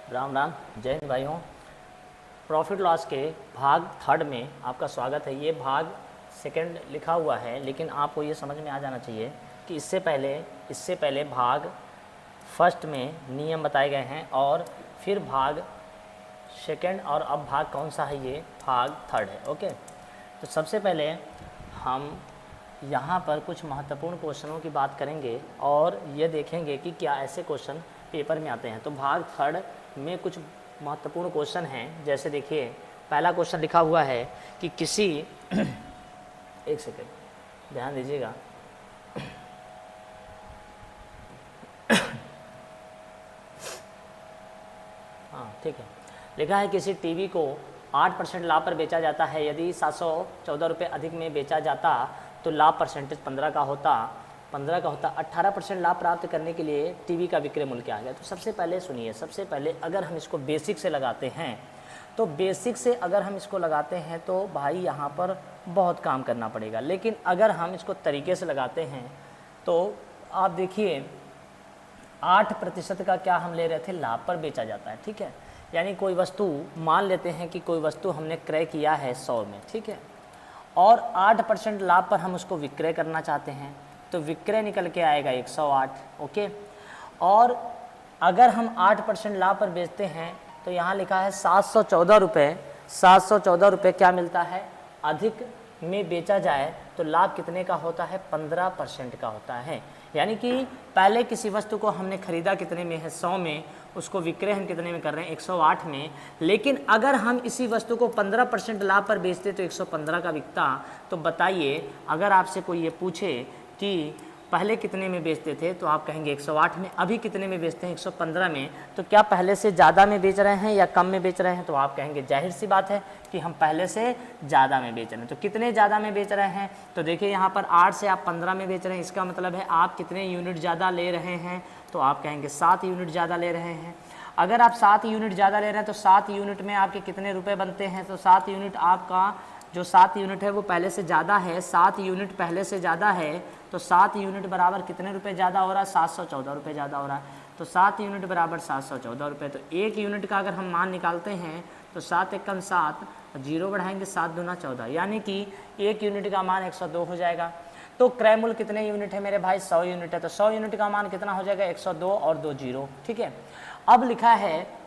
राम राम, जय हिंद भाइयों। Profit loss के भाग थर्ड में आपका स्वागत है। ये भाग सेकंड लिखा हुआ है, लेकिन आपको ये समझ में आ जाना चाहिए कि इससे पहले भाग फर्स्ट में नियम बताए गए हैं और फिर भाग सेकंड, और अब भाग कौन सा है, ये भाग थर्ड है। ओके, तो सबसे पहले हम यहाँ पर कुछ महत्वपूर्ण क्वेश्चनों की बात करेंगे और ये देखेंगे कि क्या ऐसे क्वेश्चन पेपर में आते हैं। तो भाग थर्ड में कुछ महत्वपूर्ण क्वेश्चन हैं। जैसे देखिए, पहला क्वेश्चन लिखा हुआ है कि किसी एक सेकेंड ध्यान दीजिएगा। हाँ ठीक है, लिखा है किसी टीवी को 8% लाभ पर बेचा जाता है। यदि 714 रुपये अधिक में बेचा जाता तो लाभ परसेंटेज 15 का होता। 18% लाभ प्राप्त करने के लिए टीवी का विक्रय मूल्य क्या आ गया। तो सबसे पहले सुनिए, सबसे पहले अगर हम इसको बेसिक से लगाते हैं तो बेसिक से अगर हम इसको लगाते हैं तो भाई यहाँ पर बहुत काम करना पड़ेगा। लेकिन अगर हम इसको तरीके से लगाते हैं तो आप देखिए 8% का क्या हम ले रहे थे, लाभ पर बेचा जाता है। ठीक है, यानी कोई वस्तु, मान लेते हैं कि कोई वस्तु हमने क्रय किया है 100 में, ठीक है, और 8% लाभ पर हम उसको विक्रय करना चाहते हैं, तो विक्रय निकल के आएगा 108। ओके, और अगर हम 8% लाभ पर बेचते हैं तो यहाँ लिखा है 714 रुपये। 714 रुपये क्या मिलता है, अधिक में बेचा जाए तो लाभ कितने का होता है, 15% का होता है। यानी कि पहले किसी वस्तु को हमने खरीदा कितने में है, 100 में, उसको विक्रय हम कितने में कर रहे हैं, 108 में। लेकिन अगर हम इसी वस्तु को 15% लाभ पर बेचते तो 115 का बिकता। तो बताइए, अगर आपसे कोई ये पूछे कि पहले कितने में बेचते थे तो आप कहेंगे 108 में, अभी कितने में बेचते हैं, 115 में, तो क्या पहले से ज़्यादा में बेच रहे हैं या कम में बेच रहे हैं। तो आप कहेंगे जाहिर सी बात है कि हम पहले से ज़्यादा में बेच रहे हैं। तो कितने ज़्यादा में बेच रहे हैं, तो देखिए यहाँ पर 8 से आप 15 में बेच रहे हैं, इसका मतलब है आप कितने यूनिट ज़्यादा ले रहे हैं, तो आप कहेंगे 7 यूनिट ज़्यादा ले रहे हैं। अगर आप 7 यूनिट ज़्यादा ले रहे हैं तो 7 यूनिट में आपके कितने रुपये बनते हैं, तो 7 यूनिट आपका जो 7 यूनिट है वो पहले से ज़्यादा है, 7 यूनिट पहले से ज़्यादा है, तो 7 यूनिट बराबर कितने रुपए ज़्यादा हो रहा है, 714 रुपये ज़्यादा हो रहा है। तो 7 यूनिट बराबर 714 रुपये। तो एक यूनिट का अगर हम मान निकालते हैं तो 7 एकम 7, 0 बढ़ाएंगे 7 दूना 14, यानी कि एक यूनिट का मान 102 हो जाएगा। तो क्रय मूल्य कितने यूनिट है मेरे भाई, 100 यूनिट है, तो 100 यूनिट का मान कितना हो जाएगा, 102 और 2 0। ठीक है, अब लिखा है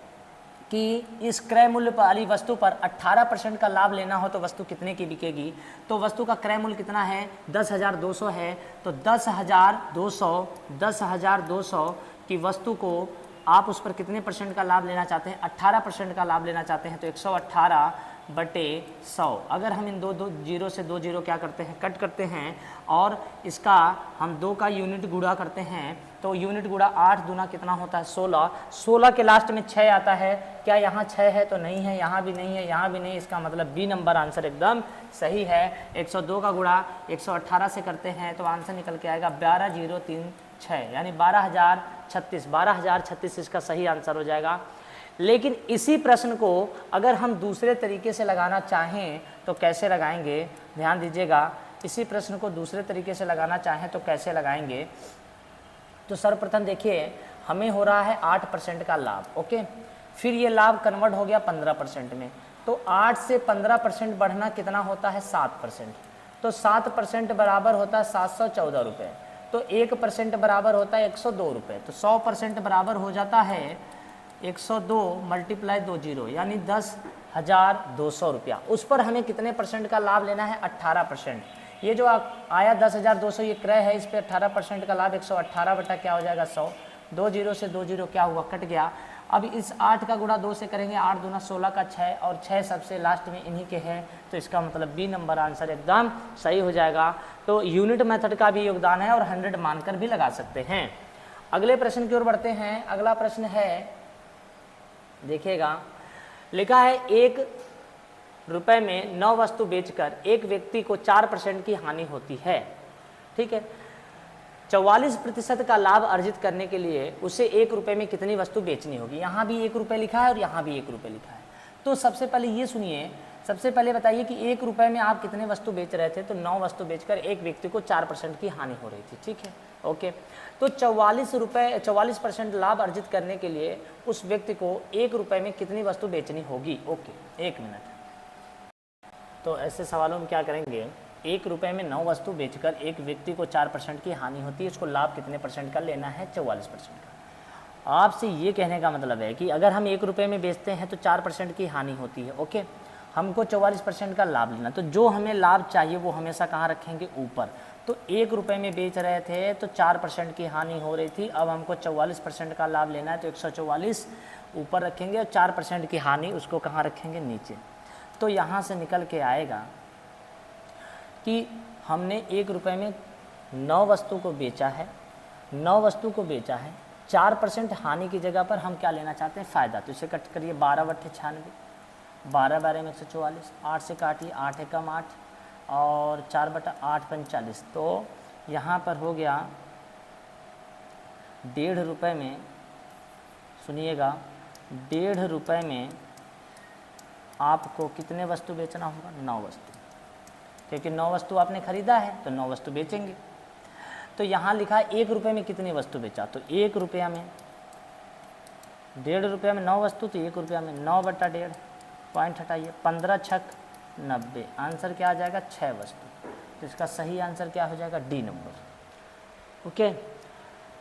कि इस क्रय मूल्य वाली वस्तु पर 18% का लाभ लेना हो तो वस्तु कितने की बिकेगी। तो वस्तु का क्रय मूल्य कितना है, 10,200 है। तो 10,200 की वस्तु को आप उस पर कितने परसेंट का लाभ लेना चाहते हैं, 18% का लाभ लेना चाहते हैं। तो 118/100, अगर हम इन दो जीरो से 2 जीरो क्या करते हैं, कट करते हैं, और इसका हम 2 का यूनिट गुणा करते हैं, तो यूनिट गुणा 8 दूना कितना होता है, 16। 16 के लास्ट में 6 आता है। क्या यहाँ 6 है, तो नहीं है, यहाँ भी नहीं है, यहाँ भी नहीं, इसका मतलब बी नंबर आंसर एकदम सही है। 102 का गुणा 118 से करते हैं तो आंसर निकल के आएगा 12,036, यानी 12,036। 12,036 इसका सही आंसर हो जाएगा। लेकिन इसी प्रश्न को अगर हम दूसरे तरीके से लगाना चाहें तो कैसे लगाएंगे, ध्यान दीजिएगा। इसी प्रश्न को दूसरे तरीके से लगाना चाहें तो कैसे लगाएंगे, तो सर्वप्रथम देखिए, हमें हो रहा है 8% का लाभ। ओके, फिर ये लाभ कन्वर्ट हो गया 15% में, तो 8 से 15% बढ़ना कितना होता है, 7%। तो 7% बराबर होता है 714 रुपये। तो 1% बराबर होता है 102 रुपये। तो 100% बराबर हो जाता है 102 × 2 0, यानी 10,200 रुपया। उस पर हमें कितने परसेंट का लाभ लेना है, 18%। ये जो आया 10,200 ये क्रय है, इस पर 18% का लाभ 118 बटा क्या हो जाएगा, 100। 2 0 से 2 0 क्या हुआ, कट गया। अब इस 8 का गुणा 2 से करेंगे, 8 दूना 16 का 6, और 6 सबसे लास्ट में इन्हीं के हैं। तो इसका मतलब बी नंबर आंसर एकदम सही हो जाएगा। तो यूनिट मेथड का भी योगदान है और 100 मानकर भी लगा सकते हैं। अगले प्रश्न की ओर बढ़ते हैं। अगला प्रश्न है, देखिएगा, लिखा है 1 रुपये में 9 वस्तु बेचकर एक व्यक्ति को 4% की हानि होती है। ठीक है, 44% का लाभ अर्जित करने के लिए उसे 1 रुपये में कितनी वस्तु बेचनी होगी। यहाँ भी 1 रुपये लिखा है और यहाँ भी 1 रुपये लिखा है। तो सबसे पहले ये सुनिए, सबसे पहले बताइए कि 1 रुपये में आप कितने वस्तु बेच रहे थे। तो 9 वस्तु बेचकर एक व्यक्ति को 4% की हानि हो रही थी। ठीक है, ओके। तो 44% लाभ अर्जित करने के लिए उस व्यक्ति को 1 रुपये में कितनी वस्तु बेचनी होगी? Okay, 1 minute. तो ऐसे सवालों में क्या करेंगे, 1 रुपये में 9 वस्तु बेचकर एक व्यक्ति को 4% की हानि होती है, उसको लाभ कितने परसेंट का लेना है? 44% का। आपसे ये कहने का मतलब है कि अगर हम 1 रुपये में बेचते हैं तो 4% की हानि होती है, ओके। हमको 44% का लाभ लेना, तो जो हमें लाभ चाहिए वो हमेशा कहाँ रखेंगे? ऊपर। तो 1 रुपये में बेच रहे थे तो 4% की हानि हो रही थी, अब हमको 44% का लाभ लेना है तो 144 ऊपर रखेंगे और 4% की हानि उसको कहाँ रखेंगे? नीचे। तो यहाँ से निकल के आएगा कि हमने 1 रुपये में 9 वस्तु को बेचा है, 9 वस्तु को बेचा है, 4% हानि की जगह पर हम क्या लेना चाहते हैं? फ़ायदा। तो इसे कट करिए, 12/96, 12 में 144, 8 से काटिए, 8 एकम 8 और 4/8 45। तो यहाँ पर हो गया 1.5 रुपये में, सुनिएगा, 1.5 रुपये में आपको कितने वस्तु बेचना होगा? 9 वस्तु, क्योंकि 9 वस्तु आपने ख़रीदा है तो 9 वस्तु बेचेंगे। तो यहाँ लिखा है 1 रुपये में कितनी वस्तु बेचा, तो 1 रुपया में 1.5 रुपये में 9 वस्तु, तो 1 रुपया में 9/1.5, पॉइंट हटाइए, 15 छक 90, आंसर क्या आ जाएगा? 6 वस्तु। तो इसका सही आंसर क्या हो जाएगा? D number, okay.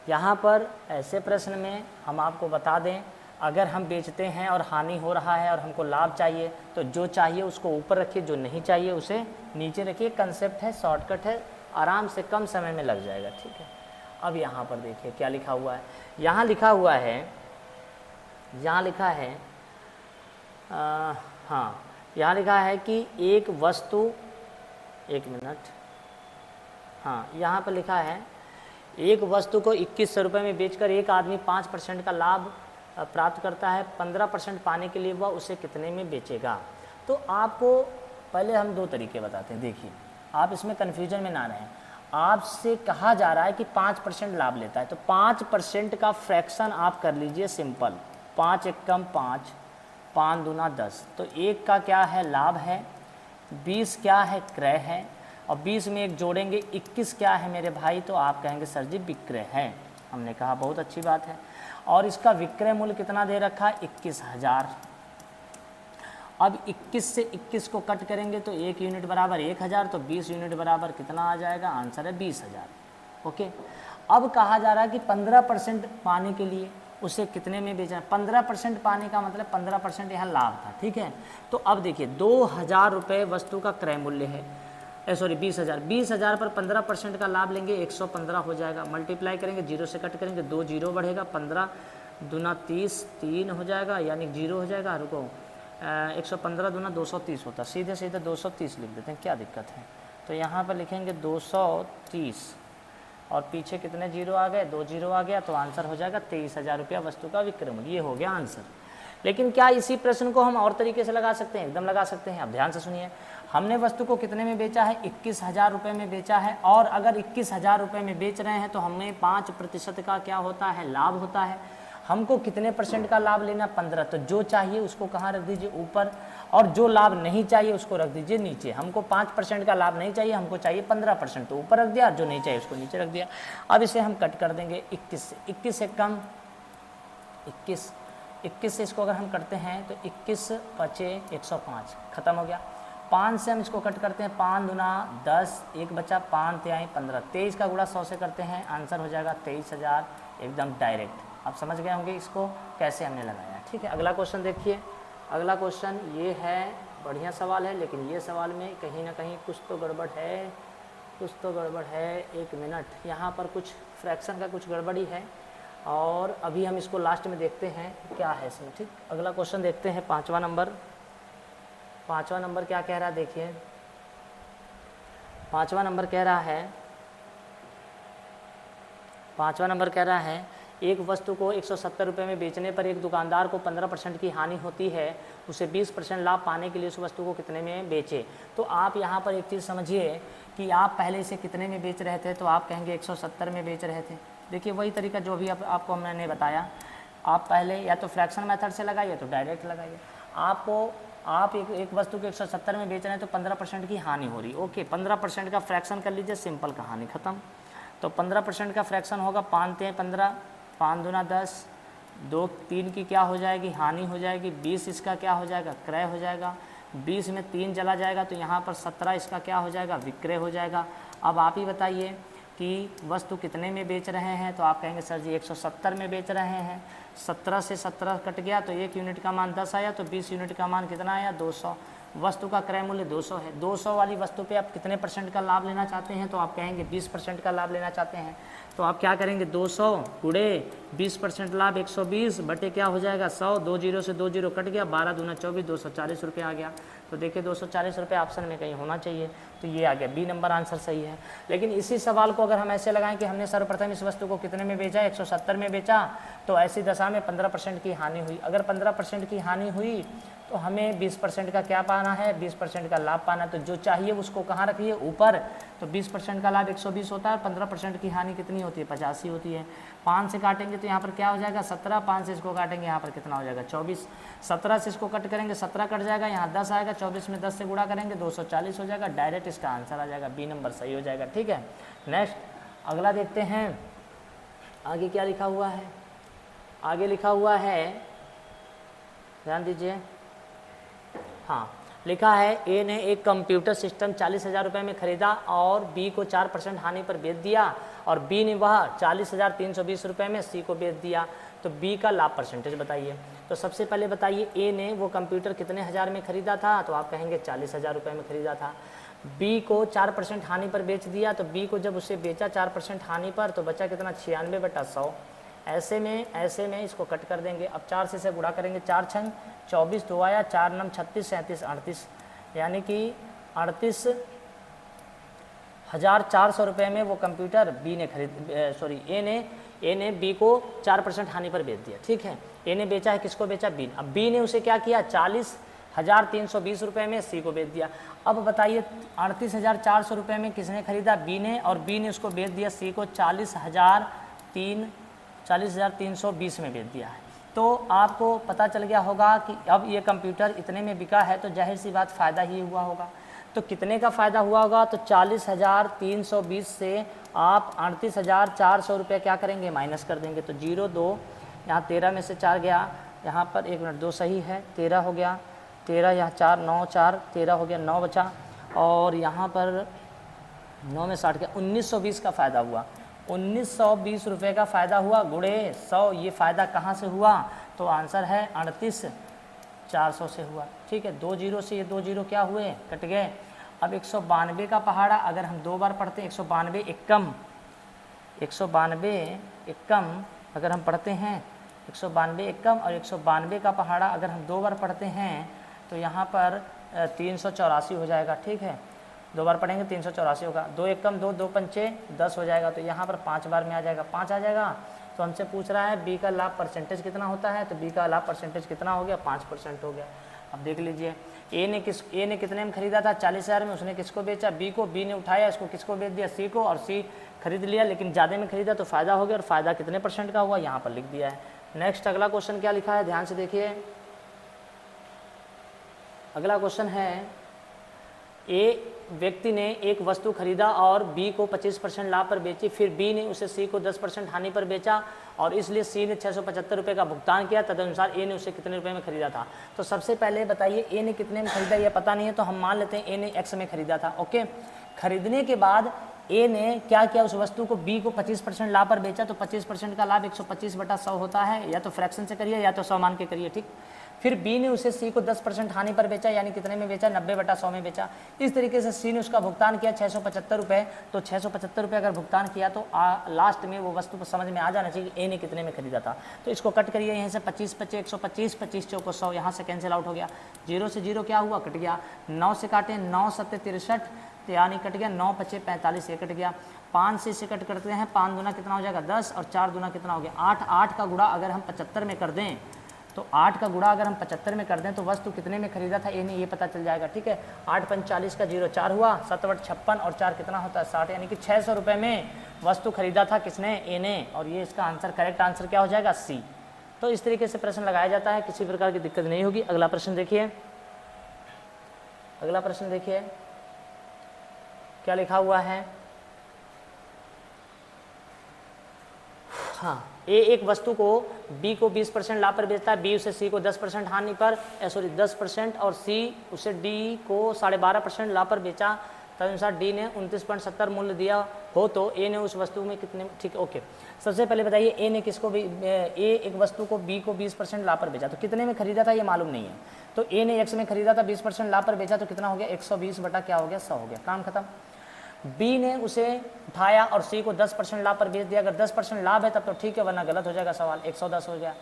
यहाँ पर ऐसे प्रश्न में हम आपको बता दें, अगर हम बेचते हैं और हानि हो रहा है और हमको लाभ चाहिए तो जो चाहिए उसको ऊपर रखिए, जो नहीं चाहिए उसे नीचे रखिए। कंसेप्ट है, शॉर्टकट है, आराम से कम समय में लग जाएगा, ठीक है। अब यहाँ पर देखिए क्या लिखा हुआ है, यहाँ लिखा हुआ है, यहाँ लिखा है हाँ, यहाँ लिखा है कि एक वस्तु, 1 मिनट, हाँ, यहाँ पर लिखा है एक वस्तु को 2100 रुपये में बेचकर एक आदमी 5% का लाभ प्राप्त करता है, 15% पाने के लिए वह उसे कितने में बेचेगा? तो आपको पहले हम 2 तरीके बताते हैं, देखिए आप इसमें कन्फ्यूजन में ना रहें। आपसे कहा जा रहा है कि 5% लाभ लेता है, तो 5% का फ्रैक्शन आप कर लीजिए सिंपल, 5 एकम 5, 5 दूना 10, तो 1 का क्या है? लाभ है, 20 क्या है? क्रय है, और 20 में 1 जोड़ेंगे 21 क्या है मेरे भाई? तो आप कहेंगे सर जी विक्रय है। हमने कहा बहुत अच्छी बात है, और इसका विक्रय मूल्य कितना दे रखा है? 21,000। अब 21 से 21 को कट करेंगे तो 1 यूनिट बराबर 1000, तो 20 यूनिट बराबर कितना आ जाएगा? आंसर है 20,000, ओके। अब कहा जा रहा है कि 15% पाने के लिए उसे कितने में बेचना? 15% पाने का मतलब 15% यहाँ लाभ था, ठीक है। तो अब देखिए 2000 रुपये वस्तु का क्रय मूल्य है, 20,000, 20,000 पर 15% का लाभ लेंगे, 115 हो जाएगा। मल्टीप्लाई करेंगे, 0 से कट करेंगे, 2 0 बढ़ेगा, 15 दूना 30, 3 हो जाएगा, यानी 0 हो जाएगा। रुको, 115 दूना 230 होता, सीधे सीधे 230 लिख देते हैं, क्या दिक्कत है। तो यहाँ पर लिखेंगे 230 और पीछे कितने 0 आ गए? 2 0 आ गया, तो आंसर हो जाएगा 23,000 रुपया वस्तु का विक्रय मूल्य। ये हो गया आंसर। लेकिन क्या इसी प्रश्न को हम और तरीके से लगा सकते हैं? एकदम लगा सकते हैं। अब ध्यान से सुनिए, हमने वस्तु को कितने में बेचा है? 21,000 रुपये में बेचा है, और अगर 21,000 रुपये में बेच रहे हैं तो हमें 5% का क्या होता है? लाभ होता है। हमको कितने % का लाभ लेना? 15। तो जो चाहिए उसको कहाँ रख दीजिए? ऊपर, और जो लाभ नहीं चाहिए उसको रख दीजिए नीचे। हमको 5% का लाभ नहीं चाहिए, हमको चाहिए 15%, तो ऊपर रख दिया, जो नहीं चाहिए उसको नीचे रख दिया। अब इसे हम कट कर देंगे 21 से, 21 से कम 21 से इसको अगर हम करते हैं तो 21 पचे 105, खत्म हो गया। 5 से हम इसको कट करते हैं, 5 दूना 10, 1 बचा, 5 तिहाई 15, 23 का गुणा 100 से करते हैं, आंसर हो जाएगा 23,000, एकदम डायरेक्ट। आप समझ गए होंगे इसको कैसे हमने लगाया, ठीक है। अगला क्वेश्चन देखिए, अगला क्वेश्चन ये है, बढ़िया सवाल है, लेकिन ये सवाल में कहीं ना कहीं कुछ तो गड़बड़ है, कुछ तो गड़बड़ है। 1 मिनट, यहाँ पर कुछ फ्रैक्शन का कुछ गड़बड़ी है, और अभी हम इसको लास्ट में देखते हैं क्या है इसमें, ठीक। अगला क्वेश्चन देखते हैं, 5वां नंबर। 5वां नंबर क्या कह रहा है? देखिए 5वां नंबर कह रहा है, 5वां नंबर कह रहा है एक वस्तु को 170 रुपये में बेचने पर एक दुकानदार को 15% की हानि होती है, उसे 20% लाभ पाने के लिए उस वस्तु को कितने में बेचे? तो आप यहाँ पर एक चीज़ समझिए कि आप पहले इसे कितने में बेच रहे थे, तो आप कहेंगे 170 में बेच रहे थे। देखिए वही तरीका जो अभी आपको मैंने बताया, आप पहले या तो फ्रैक्शन मेथड से लगाइए तो डायरेक्ट लगाइए। आप एक वस्तु को 170 में बेच रहे हैं तो 15% की हानि हो रही, ओके, 15% का फ्रैक्शन कर लीजिए, सिंपल कहानी ख़त्म। तो 15% का फ्रैक्शन होगा 5 × 15, 5 दूना 10, 2 3 की क्या हो जाएगी हानि हो जाएगी, 20 इसका क्या हो जाएगा क्रय हो जाएगा, 20 में 3 चला जाएगा तो यहाँ पर 17 इसका क्या हो जाएगा विक्रय हो जाएगा। अब आप ही बताइए कि वस्तु कितने में बेच रहे हैं, तो आप कहेंगे सर जी 170 में बेच रहे हैं। 17 से 17 कट गया तो 1 यूनिट का मान 10 आया, तो 20 यूनिट का मान कितना आया 200। वस्तु का क्रय मूल्य 200 है। 200 वाली वस्तु पे आप कितने % का लाभ लेना चाहते हैं, तो आप कहेंगे 20% का लाभ लेना चाहते हैं। तो आप क्या करेंगे 200 गुणे 20% लाभ 120 बटे क्या हो जाएगा 100, 2 जीरो से 2 जीरो कट गया, 12 दूना 24, 240 रुपये आ गया। तो देखिए 240 रुपये ऑप्शन में कहीं होना चाहिए, तो ये आ गया बी नंबर आंसर सही है। लेकिन इसी सवाल को अगर हम ऐसे लगाएं कि हमने सर्वप्रथम इस वस्तु को कितने में बेचा 170 में बेचा, तो ऐसी दशा में 15% की हानि हुई। अगर 15% की हानि हुई तो हमें 20% का क्या पाना है 20% का लाभ पाना। तो जो चाहिए उसको कहाँ रखिए ऊपर, तो 20% का लाभ 120 होता है, 15% की हानि कितनी होती है 85 होती है। 5 से काटेंगे तो यहाँ पर क्या हो जाएगा 17, 5 से इसको काटेंगे यहाँ पर कितना हो जाएगा 24, 17 से इसको कट करेंगे 17 कट जाएगा, यहाँ 10 आएगा, 24 में 10 से गुणा करेंगे 240 हो जाएगा। डायरेक्ट इसका आंसर आ जाएगा बी नंबर सही हो जाएगा। ठीक है, नेक्स्ट अगला देखते हैं आगे क्या लिखा हुआ है। आगे लिखा हुआ है, ध्यान दीजिए, हाँ लिखा है ए ने एक कंप्यूटर सिस्टम 40,000 रुपये में खरीदा और बी को 4% हानि पर बेच दिया, और बी ने वह 40,320 रुपये में सी को बेच दिया। तो बी का लाभ परसेंटेज बताइए। तो सबसे पहले बताइए ए ने वो कंप्यूटर कितने हज़ार में ख़रीदा था, तो आप कहेंगे 40,000 रुपये में ख़रीदा था। बी को 4% हानि पर बेच दिया, तो बी को जब उसे बेचा 4% हानि पर तो बचा कितना 96/100। ऐसे में इसको कट कर देंगे। अब 4 से इसे गुणा करेंगे, 4 छंग 24, 2 आया, 4 नम 36, 37, 38, यानी कि 38,400 रुपये में वो कंप्यूटर बी ने ए ने बी को 4% हानि पर बेच दिया। ठीक है, ए ने बेचा है, किसको बेचा बी। अब बी ने उसे क्या किया 40,320 रुपये में सी को बेच दिया। अब बताइए 38,400 रुपये में किसने खरीदा बी ने, और बी ने उसको बेच दिया सी को 40,320 में बेच दिया है। तो आपको पता चल गया होगा कि अब ये कंप्यूटर इतने में बिका है, तो जाहिर सी बात फ़ायदा ही हुआ होगा। तो कितने का फ़ायदा हुआ होगा, तो 40,320 से आप 38,400 रुपये क्या करेंगे माइनस कर देंगे। तो 0 2 यहाँ 13 में से 4 गया, यहाँ पर 1 मिनट 2 सही है, 13 हो गया, 13 यहाँ 4 9 4 13 हो गया, 9 बचा, और यहाँ पर 9 में 60 गया, 1920 का फ़ायदा हुआ। 1920 रुपये का फ़ायदा हुआ गुणे 100। ये फ़ायदा कहाँ से हुआ, तो आंसर है 38,400 से हुआ। ठीक है, 2 जीरो से ये 2 जीरो क्या हुए कट गए। अब 192 का पहाड़ा अगर हम 2 बार पढ़ते हैं, 192 एकम अगर हम पढ़ते हैं, 192 एकम और 192 का पहाड़ा अगर हम 2 बार पढ़ते हैं तो यहाँ पर 384 हो जाएगा। ठीक है, 2 बार पढ़ेंगे 384 होगा। 2 एकम 2, 2 पंचे 10 हो जाएगा, तो यहाँ पर 5 बार में आ जाएगा, 5 आ जाएगा। तो हमसे पूछ रहा है बी का लाभ परसेंटेज कितना होता है, तो बी का लाभ परसेंटेज कितना हो गया 5% हो गया। अब देख लीजिए ए ने कितने में खरीदा था 40,000 में, उसने किसको बेचा बी को, बी ने उठाया इसको किसको बेच दिया सी को, और सी खरीद लिया, लेकिन ज़्यादा में खरीदा तो फ़ायदा हो गया, और फ़ायदा कितने % का हुआ यहाँ पर लिख दिया है। नेक्स्ट अगला क्वेश्चन क्या लिखा है, ध्यान से देखिए। अगला क्वेश्चन है, ए व्यक्ति ने एक वस्तु खरीदा और बी को 25% लाभ पर बेची, फिर बी ने उसे सी को 10% हानि पर बेचा, और इसलिए सी ने 675 रुपये का भुगतान किया। तदनुसार ए ने उसे कितने रुपए में खरीदा था। तो सबसे पहले बताइए ए ने कितने में खरीदा, ये पता नहीं है, तो हम मान लेते हैं ए ने एक्स में खरीदा था। ओके, खरीदने के बाद ए ने क्या किया, उस वस्तु को बी को 25% लाभ पर बेचा, तो 25% का लाभ 125/100 होता है, या तो फ्रैक्शन से करिए या तो 100 मान के करिए। ठीक, फिर बी ने उसे सी को 10% हानि पर बेचा, यानी कितने में बेचा 90/100 में बेचा। इस तरीके से सी ने उसका भुगतान किया 675 रुपये। तो 675 रुपये अगर भुगतान किया तो लास्ट में वो वस्तु को समझ में आ जाना चाहिए ए ने कितने में खरीदा था। तो इसको कट करिए, यहाँ से 25 25 125, 25 चौको 100, यहाँ से कैंसिल आउट हो गया। 0 से 0 क्या हुआ कट गया, 9 से काटे 9 7 63, यानी कट गया, 9 5 45 ये कट गया। 5 से इसे कट करते हैं, 5 दूना कितना हो जाएगा 10, और 4 दूना कितना हो गया 8। 8 का गुणा अगर हम 75 में कर दें, तो 8 का गुणा अगर हम 75 में कर दें तो वस्तु कितने में खरीदा था ए ने, ये पता चल जाएगा। ठीक है, 8 5 40 का 0 4 हुआ, 7 8 56 और 4 कितना होता है 60, यानी कि 600 रुपये में वस्तु खरीदा था किसने, ए ने, और ये इसका आंसर करेक्ट आंसर क्या हो जाएगा सी। तो इस तरीके से प्रश्न लगाया जाता है, किसी प्रकार की दिक्कत नहीं होगी। अगला प्रश्न देखिए, अगला प्रश्न देखिए क्या लिखा हुआ है। हाँ, ए एक वस्तु को बी को 20% लाभ पर बेचता है, बी उसे सी को 10% हानि पर 10% और सी उसे डी को 12.5% लाभ पर बेचा, तदनुसार डी ने 29.70 मूल्य दिया हो तो ए ने उस वस्तु में कितने, ठीक है ओके। सबसे पहले बताइए ए ने किसको भी, ए एक वस्तु को बी को 20% लाभ पर बेचा, तो कितने में खरीदा था ये मालूम नहीं है, तो ए ने एक्स में खरीदा था 20% लाभ पर बेचा, तो कितना हो गया 120 बटा क्या हो गया 100 हो गया, काम खत्म। बी ने उसे उठाया और सी को 10% लाभ पर बेच दिया, अगर 10% लाभ है तब तो ठीक है, वरना गलत हो जाएगा सवाल, 110 हो गया।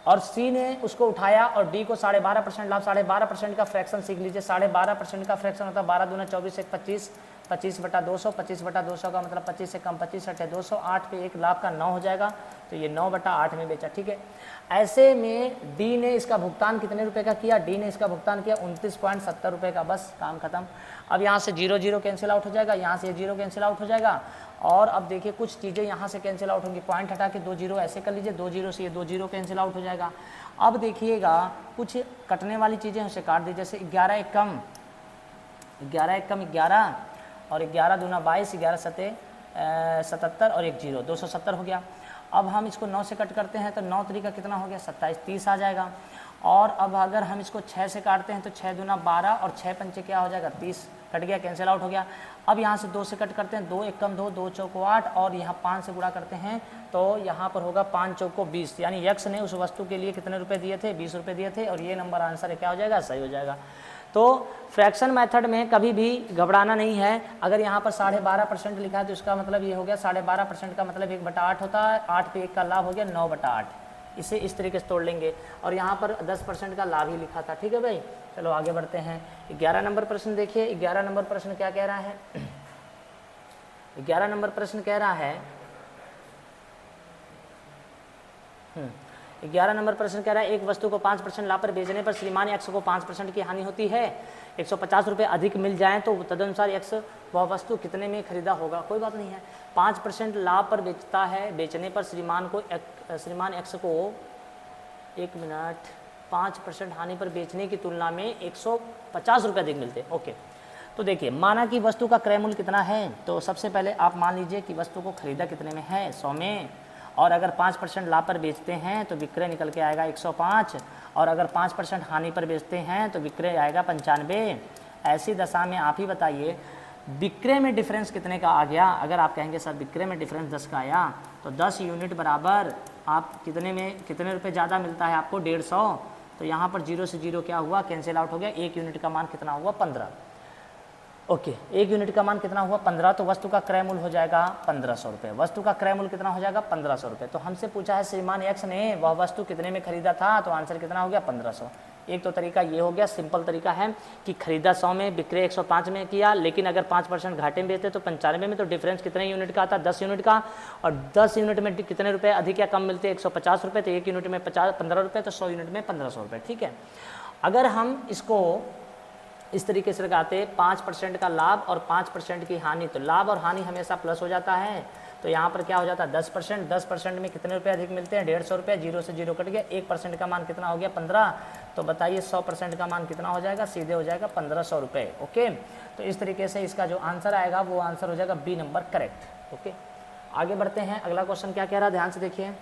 और सी ने उसको उठाया और डी को 12.5% लाभ, 12.5% का फ्रैक्शन सीख लीजिए, 12.5% का फ्रैक्शन होता है 12 दूना 24 एक 25, 25 बटा 200, 25 बटा 200 का मतलब 25 से कम 25 अट्ठे 200, 8 पे एक लाभ का 9 हो जाएगा, तो ये 9 बटा 8 में बेचा, ठीक है। ऐसे में डी ने इसका भुगतान कितने रुपए का किया, डी ने इसका भुगतान किया 29.70 रुपये का, बस काम खत्म। अब यहाँ से 0 0 कैंसिल आउट हो जाएगा, यहाँ से 0 कैंसिल आउट हो जाएगा, और अब देखिए कुछ चीज़ें यहाँ से कैंसिल आउट होंगी, पॉइंट हटा के 2 0 ऐसे कर लीजिए, 2 0 से ये 2 0 कैंसिल आउट हो जाएगा। अब देखिएगा कुछ कटने वाली चीज़ें उसे काट दी, जैसे 11 एक कम 11 और 11 दूना 22, 11 सते 77 और एक 0, 270 हो गया। अब हम इसको 9 से कट करते हैं तो 9 तरीका कितना हो गया 27, 30 आ जाएगा। और अब अगर हम इसको 6 से काटते हैं तो 6 दूना 12 और 6 पंचे क्या हो जाएगा 30, कट गया, कैंसिल आउट हो गया। अब यहाँ से 2 से कट करते हैं, 2 एक कम 2, 2 चौको 8 और यहाँ 5 से गुणा करते हैं तो यहाँ पर होगा 5 चौको 20, यानी यक्स ने उस वस्तु के लिए कितने रुपए दिए थे 20 रुपये दिए थे, और ये नंबर आंसर है क्या हो जाएगा सही हो जाएगा। तो फ्रैक्शन मेथड में कभी भी घबराना नहीं है, अगर यहाँ पर 12.5% लिखा है तो इसका मतलब ये हो गया 12.5% का मतलब 1/8 होता है, 8 पे 1 का लाभ हो गया 9/8, इसे इस तरीके से तोड़ लेंगे। और यहाँ पर 10% का लाभ ही लिखा था, ठीक है भाई। चलो आगे बढ़ते हैं, 11 नंबर प्रश्न देखिए। 11 नंबर प्रश्न क्या कह रहा है, 11 नंबर प्रश्न कह रहा है 11 नंबर प्रश्न कह रहा है एक वस्तु को 5% लाभ पर बेचने पर श्रीमान एक्स को 5% की हानि होती है, 150 रुपये अधिक मिल जाए तो तदनुसार एक्स वह वस्तु कितने में खरीदा होगा। कोई बात नहीं है, 5% लाभ पर बेचता है, बेचने पर श्रीमान एक्स को 1 मिनट 5% हानि पर बेचने की तुलना में 150 रुपये अधिक मिलते हैं। ओके, तो देखिए माना कि वस्तु का क्रय मूल्य कितना है, तो सबसे पहले आप मान लीजिए कि वस्तु को खरीदा कितने में है 100 में, और अगर 5% लाभ पर बेचते हैं तो विक्रय निकल के आएगा 105, और अगर 5% हानि पर बेचते हैं तो विक्रय आएगा 95। ऐसी दशा में आप ही बताइए विक्रय में डिफरेंस कितने का आ गया। अगर आप कहेंगे सर विक्रय में डिफरेंस 10 का आया, तो 10 यूनिट बराबर आप कितने रुपये ज़्यादा मिलता है आपको 150, तो यहाँ पर 0 से 0 क्या हुआ कैंसिल आउट हो गया, 1 यूनिट का मान कितना हुआ 15। ओके, 1 यूनिट का मान कितना हुआ 15, तो वस्तु का क्रय मूल्य हो जाएगा 1500 रुपये। वस्तु का क्रय मूल्य कितना हो जाएगा 1500 रुपये। तो हमसे पूछा है श्रीमान एक्स ने वह वस्तु कितने में खरीदा था, तो आंसर कितना हो गया 1500। एक तो तरीका ये हो गया, सिंपल तरीका है कि खरीदा 100 में, विक्रय 105 में किया, लेकिन अगर 5% घाटे में बेचते तो 95 में, तो डिफरेंस कितने यूनिट का आता 10 यूनिट का, और 10 यूनिट में कितने रुपये अधिक या कम मिलते 150 रुपये, तो 1 यूनिट में 15 रुपये, तो 100 यूनिट में 1500 रुपये, ठीक है। अगर हम इसको इस तरीके से लगाते 5% का लाभ और 5% की हानि, तो लाभ और हानि हमेशा प्लस हो जाता है, तो यहाँ पर क्या हो जाता है 10%, 10% में कितने रुपए अधिक मिलते हैं 150 रुपये, 0 से 0 कट गया, 1% का मान कितना हो गया 15, तो बताइए 100% का मान कितना हो जाएगा, सीधे हो जाएगा 1500 रुपये। ओके, तो इस तरीके से इसका जो आंसर आएगा वो आंसर हो जाएगा बी नंबर करेक्ट। ओके, आगे बढ़ते हैं, अगला क्वेश्चन क्या कह रहा है ध्यान से देखिए।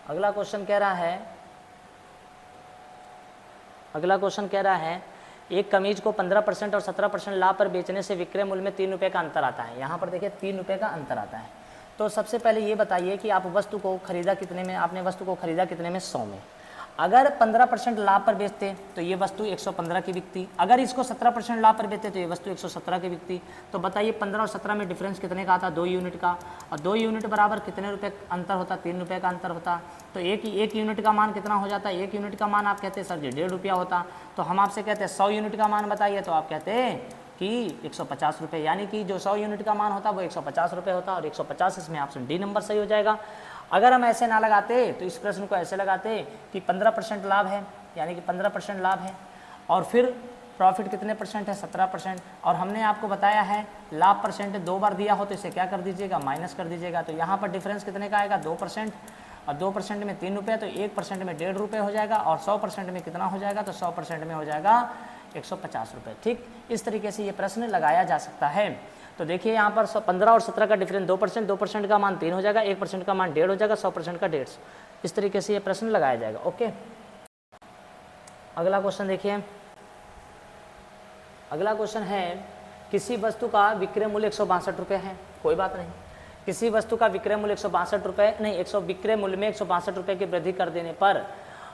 अगला क्वेश्चन कह रहा है एक कमीज को 15% और 17% लाभ पर बेचने से विक्रय मूल्य में 3 रुपये का अंतर आता है। यहाँ पर देखिए 3 रुपये का अंतर आता है। तो सबसे पहले ये बताइए कि आप वस्तु को खरीदा कितने में, आपने वस्तु को खरीदा कितने में 100 में। अगर 15% लाभ पर बेचते तो ये वस्तु 115 की बिकती, अगर इसको 17% लाभ पर बेचते तो ये वस्तु 117 की बिकती। तो बताइए 15 और 17 में डिफरेंस कितने का आता 2 यूनिट का, और 2 यूनिट बराबर कितने रुपए अंतर होता 3 रुपये का अंतर होता। तो एक यूनिट का मान कितना हो जाता है, 1 यूनिट का मान आप कहते हैं सर जी 1.5 रुपया होता। तो हम आपसे कहते हैं 100 यूनिट का मान बताइए, तो आप कहते हैं कि 150 रुपये, यानी कि जो 100 यूनिट का मान होता है वो 150 रुपये होता, और 150 इसमें ऑप्शन डी नंबर सही हो जाएगा। अगर हम ऐसे ना लगाते तो इस प्रश्न को ऐसे लगाते कि 15% लाभ है, यानी कि 15% लाभ है, और फिर प्रॉफिट कितने परसेंट है 17%, और हमने आपको बताया है लाभ परसेंट 2 बार दिया हो तो इसे क्या कर दीजिएगा माइनस कर दीजिएगा। तो यहाँ पर डिफरेंस कितने का आएगा 2%, और 2% में 3 रुपये, तो 1% में 1.5 रुपये हो जाएगा, और 100% में कितना हो जाएगा, तो 100% में हो जाएगा 150 रुपये। ठीक, इस तरीके से ये प्रश्न लगाया जा सकता है। तो देखिए यहाँ पर 15 और 17 का डिफरेंस 2%, 2% का मान 3 हो जाएगा, 1% का मान 1.5 हो जाएगा, 100% का 150। इस तरीके से ये प्रश्न लगाया जाएगा। ओके, अगला क्वेश्चन देखिए। अगला क्वेश्चन है, किसी वस्तु का विक्रय मूल्य 162 रुपये है, कोई बात नहीं। किसी वस्तु का विक्रय मूल्य 162 रुपये नहीं, विक्रय मूल्य में 162 रुपये की वृद्धि कर देने पर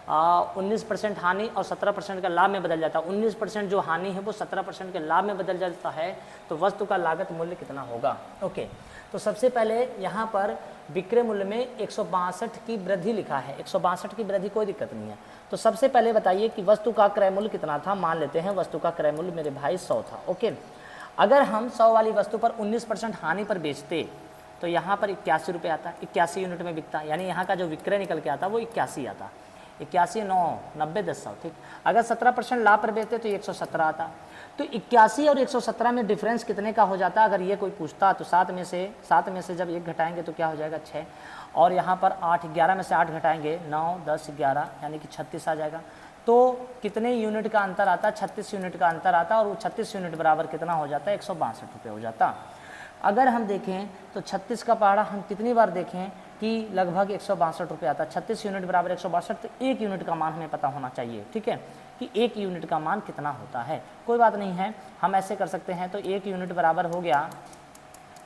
19% हानि और 17% का लाभ में बदल जाता है। 19% जो हानि है वो 17% के लाभ में बदल जाता है, तो वस्तु का लागत मूल्य कितना होगा? ओके, तो सबसे पहले यहाँ पर विक्रय मूल्य में 162 की वृद्धि लिखा है, 162 की वृद्धि कोई दिक्कत नहीं है। तो सबसे पहले बताइए कि वस्तु का क्रय मूल्य कितना था। मान लेते हैं वस्तु का क्रय मूल्य मेरे भाई 100 था। ओके, अगर हम 100 वाली वस्तु पर 19% हानि पर बेचते तो यहाँ पर 81 रुपये आता, 81 यूनिट में बिकता, यानी यहाँ का जो विक्रय निकल के आता वो 81 आता, 81 9 90 10 100, ठीक। अगर 17% लाभ पर बेचते तो 117 आता। तो 81 और 117 में डिफरेंस कितने का हो जाता? अगर ये कोई पूछता तो 7 में से जब 1 घटाएंगे तो क्या हो जाएगा? 6। और यहाँ पर 8, 11 में से 8 घटाएंगे 9 10 11, यानी कि 36 आ जाएगा। तो कितने यूनिट का अंतर आता? 36 यूनिट का अंतर आता, और वो 36 यूनिट बराबर कितना हो जाता है? 162 रुपये हो जाता। अगर हम देखें तो 36 का पहाड़ा हम कितनी बार देखें कि लगभग 162 रुपये आता है। 36 यूनिट बराबर 162, तो 1 यूनिट का मान हमें पता होना चाहिए, ठीक है, कि 1 यूनिट का मान कितना होता है। कोई बात नहीं है, हम ऐसे कर सकते हैं। तो 1 यूनिट बराबर हो गया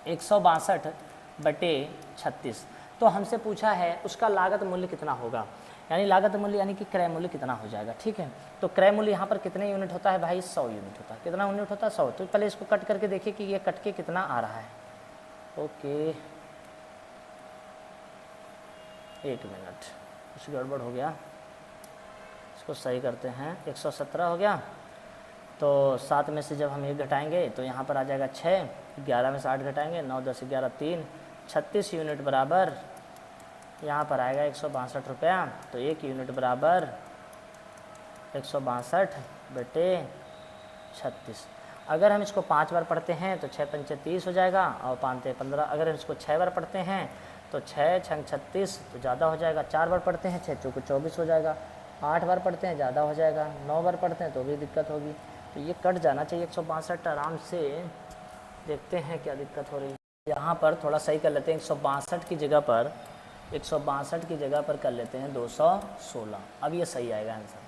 162/36। तो हमसे पूछा है उसका लागत मूल्य कितना होगा, यानी लागत मूल्य यानी कि क्रय मूल्य कितना हो जाएगा, ठीक है। तो क्रय मूल्य यहाँ पर कितने यूनिट होता है भाई? 100 यूनिट होता है। कितना यूनिट होता है? 100। तो पहले इसको कट करके देखिए कि ये कट के कितना आ रहा है। ओके, 1 मिनट, कुछ गड़बड़ हो गया, इसको सही करते हैं। 117 हो गया, तो 7 में से जब हम 1 घटाएंगे तो यहाँ पर आ जाएगा 6, 11 में से 8 घटाएंगे 9 10 11 3, 36 यूनिट बराबर यहाँ पर आएगा 162 रुपया। तो 1 यूनिट बराबर 162/36। अगर हम इसको 5 बार पढ़ते हैं तो 6 पंचे 30 हो जाएगा, और 5 15। अगर हम इसको 6 बार पढ़ते हैं तो 6 6 36 तो ज़्यादा हो जाएगा। 4 बार पढ़ते हैं 6 चौको 24 हो जाएगा। 8 बार पढ़ते हैं ज़्यादा हो जाएगा। 9 बार पढ़ते हैं तो भी दिक्कत होगी। तो ये कट जाना चाहिए 162। आराम से देखते हैं क्या दिक्कत हो रही है। यहाँ पर थोड़ा सही कर लेते हैं। 162 की जगह पर 162 की जगह पर कर लेते हैं 216। अब ये सही आएगा आंसर,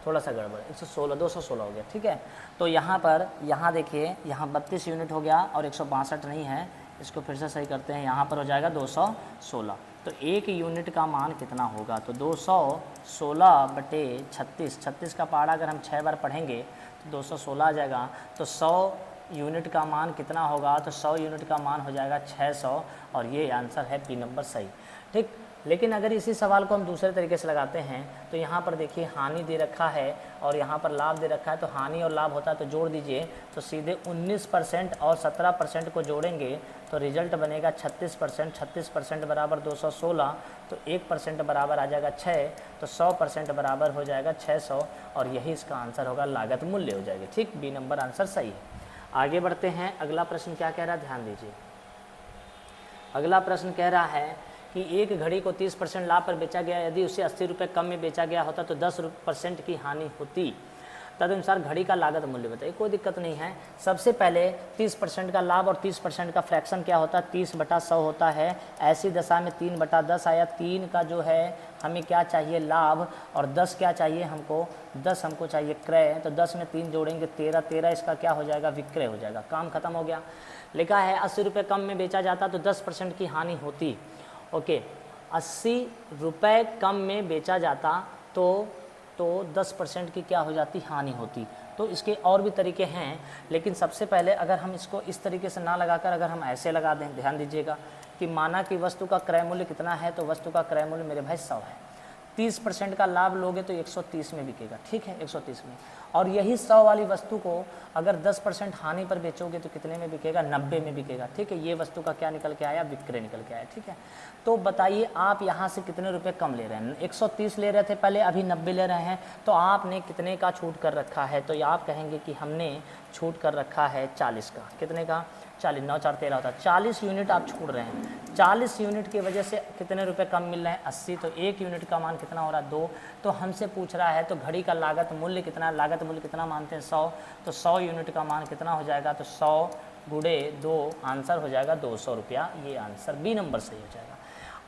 थोड़ा सा गड़बड़, 116 216 हो गया, ठीक है। तो यहाँ पर यहाँ देखिए, यहाँ 32 यूनिट हो गया और 162 नहीं है, इसको फिर से सही करते हैं। यहाँ पर हो जाएगा 216। तो 1 यूनिट का मान कितना होगा? तो 216/36। 36 का पहाड़ा अगर हम 6 बार पढ़ेंगे तो 216 आ जाएगा। तो 100 यूनिट का मान कितना होगा? तो 100 यूनिट का मान हो जाएगा 600, और ये आंसर है बी नंबर सही, ठीक। लेकिन अगर इसी सवाल को हम दूसरे तरीके से लगाते हैं तो यहाँ पर देखिए हानि दे रखा है और यहाँ पर लाभ दे रखा है। तो हानि और लाभ होता है तो जोड़ दीजिए, तो सीधे 19% और 17% को जोड़ेंगे तो रिजल्ट बनेगा 36%। 36% बराबर 216, तो 1% बराबर आ जाएगा 6, तो 100% बराबर हो जाएगा 600, और यही इसका आंसर होगा, लागत मूल्य हो जाएगी, ठीक। बी नंबर आंसर सही है। आगे बढ़ते हैं। अगला प्रश्न क्या कह रहा है, ध्यान दीजिए। अगला प्रश्न कह रहा है कि एक घड़ी को 30% लाभ पर बेचा गया, यदि उसे 80 रुपये कम में बेचा गया होता तो 10% की हानि होती। तदनुसार घड़ी का लागत मूल्य बताइए। कोई दिक्कत नहीं है। सबसे पहले 30% का लाभ और 30% का फ्रैक्शन क्या होता है? 30/100 होता है। ऐसी दशा में 3/10 आया। 3 का जो है हमें क्या चाहिए? लाभ। और 10 क्या चाहिए हमको? 10 हमको चाहिए क्रय। तो 10 में 3 जोड़ेंगे 13, 13 इसका क्या हो जाएगा? विक्रय हो जाएगा। काम खत्म हो गया। लिखा है 80 रुपये कम में बेचा जाता तो 10% की हानि होती। ओके, 80 रुपये कम में बेचा जाता तो 10% की क्या हो जाती? हानि होती। तो इसके और भी तरीके हैं, लेकिन सबसे पहले अगर हम इसको इस तरीके से ना लगाकर अगर हम ऐसे लगा दें, ध्यान दीजिएगा कि माना कि वस्तु का क्रय मूल्य कितना है, तो वस्तु का क्रय मूल्य मेरे भाई 100 है। 30% का लाभ लोगे तो 130 में बिकेगा, ठीक है, 130 में। और यही 100 वाली वस्तु को अगर 10% हानि पर बेचोगे तो कितने में बिकेगा? 90 में बिकेगा, ठीक है। ये वस्तु का क्या निकल के आया? विक्रय निकल के आया, ठीक है। तो बताइए आप यहाँ से कितने रुपए कम ले रहे हैं? 130 ले रहे थे पहले, अभी 90 ले रहे हैं, तो आपने कितने का छूट कर रखा है? तो आप कहेंगे कि हमने छूट कर रखा है 40 का। कितने का? 40, 9 4 13 होता है। 40 यूनिट आप छोड़ रहे हैं। 40 यूनिट की वजह से कितने रुपए कम मिल रहे हैं? 80। तो 1 यूनिट का मान कितना हो रहा है? 2। तो हमसे पूछ रहा है तो घड़ी का लागत मूल्य कितना? लागत मूल्य कितना मानते हैं? 100। तो 100 यूनिट का मान कितना हो जाएगा? तो 100 गुणे 2 आंसर हो जाएगा 200 रुपया। ये आंसर बी नंबर सही हो जाएगा।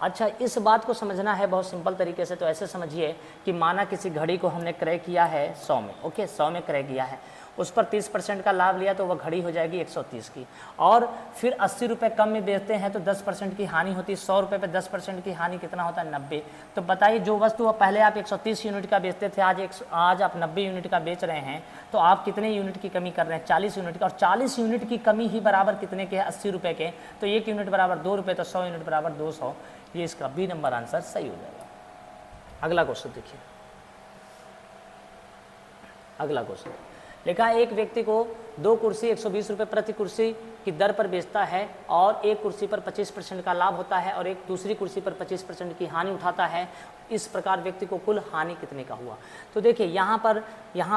अच्छा, इस बात को समझना है बहुत सिंपल तरीके से। तो ऐसे समझिए कि माना किसी घड़ी को हमने क्रय किया है 100 में, ओके 100 में क्रय किया है, उस पर 30% का लाभ लिया तो वह घड़ी हो जाएगी 130 की, और फिर 80 रुपये कम में बेचते हैं तो 10% की हानि होती है। 100 रुपये पे 10% की हानि कितना होता है 90। तो बताइए जो वस्तु पहले आप 130 यूनिट का बेचते थे, आज आप 90 यूनिट का बेच रहे हैं, तो आप कितने यूनिट की कमी कर रहे हैं 40 यूनिट का, और 40 यूनिट की कमी ही बराबर कितने के 80 रुपये के, तो 1 यूनिट बराबर 2 रुपये, तो 100 यूनिट बराबर 200। ये इसका बी नंबर आंसर सही हो जाएगा। अगला क्वेश्चन देखिए, अगला क्वेश्चन लिखा है एक व्यक्ति को 2 कुर्सी 120 रुपये प्रति कुर्सी की दर पर बेचता है और एक कुर्सी पर 25% का लाभ होता है और एक दूसरी कुर्सी पर 25% की हानि उठाता है। इस प्रकार व्यक्ति को कुल हानि कितने का हुआ। तो देखिए यहाँ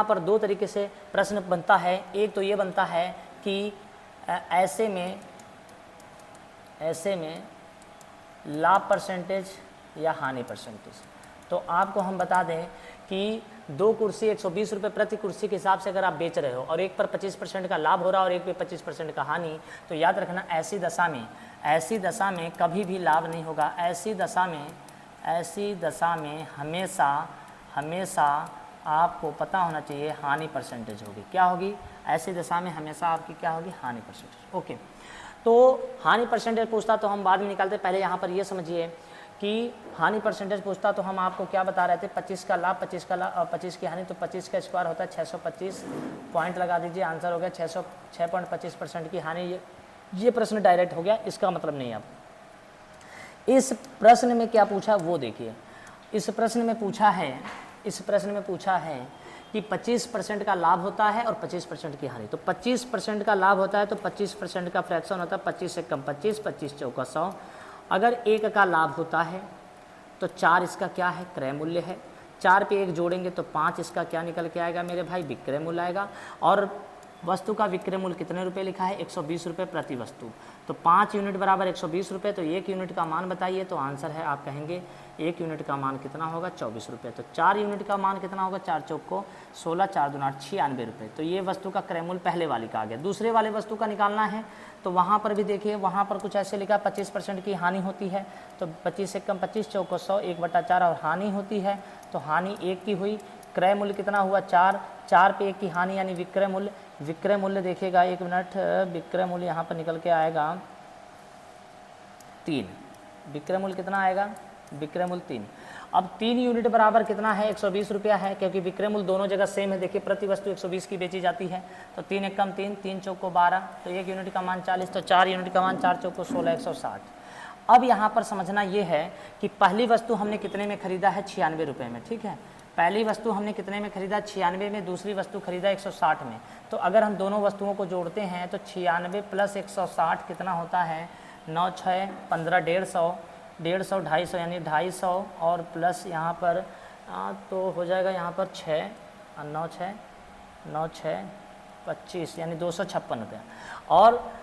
पर 2 तरीके से प्रश्न बनता है। एक तो ये बनता है कि ऐसे में लाभ परसेंटेज या हानि परसेंटेज। तो आपको हम बता दें कि 2 कुर्सी 120 रुपये प्रति कुर्सी के हिसाब से अगर आप बेच रहे हो और एक पर 25% का लाभ हो रहा है और एक पे 25% का हानि, तो याद रखना ऐसी दशा में कभी भी लाभ नहीं होगा। ऐसी दशा में हमेशा आपको पता होना चाहिए हानि परसेंटेज होगी। क्या होगी? ऐसी दशा में हमेशा आपकी क्या होगी? हानि परसेंटेज। ओके, तो हानि परसेंटेज पूछता तो हम बाद में निकालते, पहले यहाँ पर ये समझिए कि हानि परसेंटेज पूछता तो हम आपको क्या बता रहे थे, 25 का लाभ 25 की हानि, तो 25 का स्क्वायर होता है 625, पॉइंट लगा दीजिए, आंसर हो गया 6.25% की हानि। ये प्रश्न डायरेक्ट हो गया, इसका मतलब नहीं। अब इस प्रश्न में क्या पूछा वो देखिए। इस प्रश्न में पूछा है कि 25% का लाभ होता है और 25% की हानि। तो 25% का लाभ होता है तो 25% का फ्रैक्शन होता है 25 से कम 25, 25 चौका 100। अगर 1 का लाभ होता है तो 4 इसका क्या है? क्रय मूल्य है। 4 पे 1 जोड़ेंगे तो 5 इसका क्या निकल के आएगा मेरे भाई? विक्रय मूल्य आएगा। और वस्तु का विक्रय मूल्य कितने रुपए लिखा है? 120 रुपये प्रति वस्तु। तो 5 यूनिट बराबर 120 रुपये, तो 1 यूनिट का मान बताइए। तो आंसर है, आप कहेंगे 1 यूनिट का मान कितना होगा? 24 रुपये। तो 4 यूनिट का मान कितना होगा? 4 चौक को 16, 4 दूना 96 रुपये। तो ये वस्तु का क्रय मूल्य पहले वाली का आ गया। दूसरे वाले वस्तु का निकालना है तो वहाँ पर भी देखिए, वहाँ पर कुछ ऐसे लिखा 25% की हानि होती है। तो 25 से कम 25 चौक को 100, 1/4 और हानि होती है तो हानि 1 की हुई। क्रय मूल्य कितना हुआ? 4 पे 1 की हानि यानी विक्रय मूल्य देखिएगा, 1 मिनट, विक्रय मूल्य यहाँ पर निकल के आएगा 3। विक्रय मूल्य कितना आएगा? विक्रय मूल्य 3। अब 3 यूनिट बराबर कितना है? 120 रुपया है, क्योंकि विक्रय मूल्य दोनों जगह सेम है। देखिए प्रति वस्तु 120 की बेची जाती है। तो 3 एकम 3, 3 चौक को 12, तो 1 यूनिट का मान 40, तो 4 यूनिट का मान 4 चौक को 16, 160। अब यहाँ पर समझना ये है कि पहली वस्तु हमने कितने में खरीदा है? 96 रुपये में, ठीक है। पहली वस्तु हमने कितने में खरीदा? 96 में। दूसरी वस्तु खरीदा 160 में। तो अगर हम दोनों वस्तुओं को जोड़ते हैं तो 96 प्लस 160 कितना होता है? 9, 6, 15, 150, 250 यानी 250, और प्लस यहाँ पर तो हो जाएगा यहाँ पर 6, 9, 6, 25 यानी 256 रुपये। और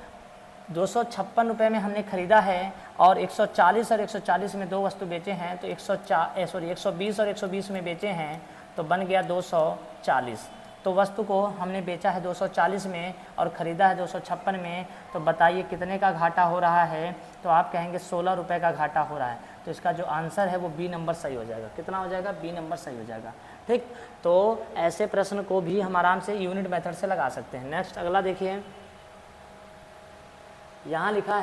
256 रुपये में हमने ख़रीदा है और 140 और 140 में 2 वस्तु बेचे हैं, तो 120 और 120 में बेचे हैं तो बन गया 240। तो वस्तु को हमने बेचा है 240 में और ख़रीदा है 256 में। तो बताइए कितने का घाटा हो रहा है? तो आप कहेंगे 16 रुपये का घाटा हो रहा है। तो इसका जो आंसर है वो बी नंबर सही हो जाएगा। कितना हो जाएगा? बी नंबर सही हो जाएगा। ठीक, तो ऐसे प्रश्न को भी हम आराम से यूनिट मेथड से लगा सकते हैं। नेक्स्ट अगला देखिए, यहाँ लिखा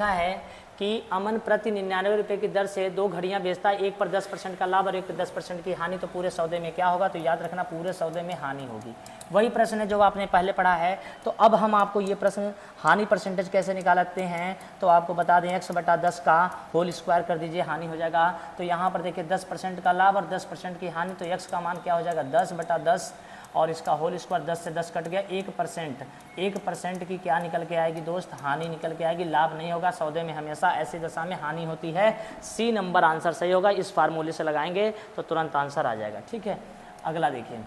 है कि अमन प्रति 99 रुपये की दर से 2 घड़ियाँ बेचता है, एक पर 10% का लाभ और एक पर 10% की हानि। तो पूरे सौदे में क्या होगा? तो याद रखना पूरे सौदे में हानि होगी। वही प्रश्न है जो आपने पहले पढ़ा है। तो अब हम आपको ये प्रश्न हानि परसेंटेज कैसे निकालते हैं तो आपको बता दें, 1/10 का होल स्क्वायर कर दीजिए, हानि हो जाएगा। तो यहाँ पर देखिए 10% का लाभ और 10% की हानि, तो x का मान क्या हो जाएगा? 10/10 और इसका होल स्क्वायर 10 से 10 कट गया, 1% की क्या निकल के आएगी दोस्त? हानि निकल के आएगी। लाभ नहीं होगा सौदे में, हमेशा ऐसी दशा में हानि होती है। सी नंबर आंसर सही होगा। इस फार्मूले से लगाएंगे तो तुरंत आंसर आ जाएगा। ठीक है, अगला देखिए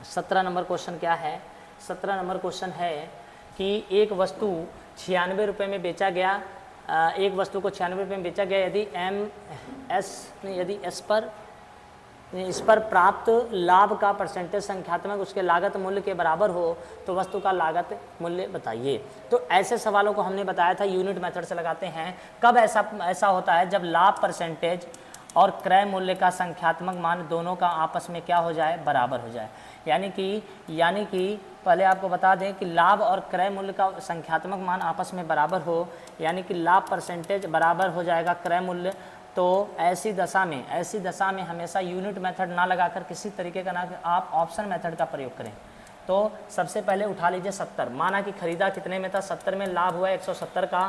17 नंबर क्वेश्चन क्या है? 17 नंबर क्वेश्चन है कि एक वस्तु 96 रुपये में बेचा गया, एक वस्तु को 96 रुपये में बेचा गया यदि इस पर प्राप्त लाभ का परसेंटेज संख्यात्मक उसके लागत मूल्य के बराबर हो तो वस्तु का लागत मूल्य बताइए। तो ऐसे सवालों को हमने बताया था यूनिट मेथड से लगाते हैं। कब ऐसा होता है, जब लाभ परसेंटेज और क्रय मूल्य का संख्यात्मक मान दोनों का आपस में क्या हो जाए, बराबर हो जाए। यानी कि पहले आपको बता दें कि लाभ और क्रय मूल्य का संख्यात्मक मान आपस में बराबर हो, यानी कि लाभ परसेंटेज बराबर हो जाएगा क्रय मूल्य। तो ऐसी दशा में हमेशा यूनिट मेथड ना लगाकर किसी तरीके का ना आप ऑप्शन मेथड का प्रयोग करें। तो सबसे पहले उठा लीजिए 70, माना कि खरीदा कितने में था, 70 में, लाभ हुआ 170 का,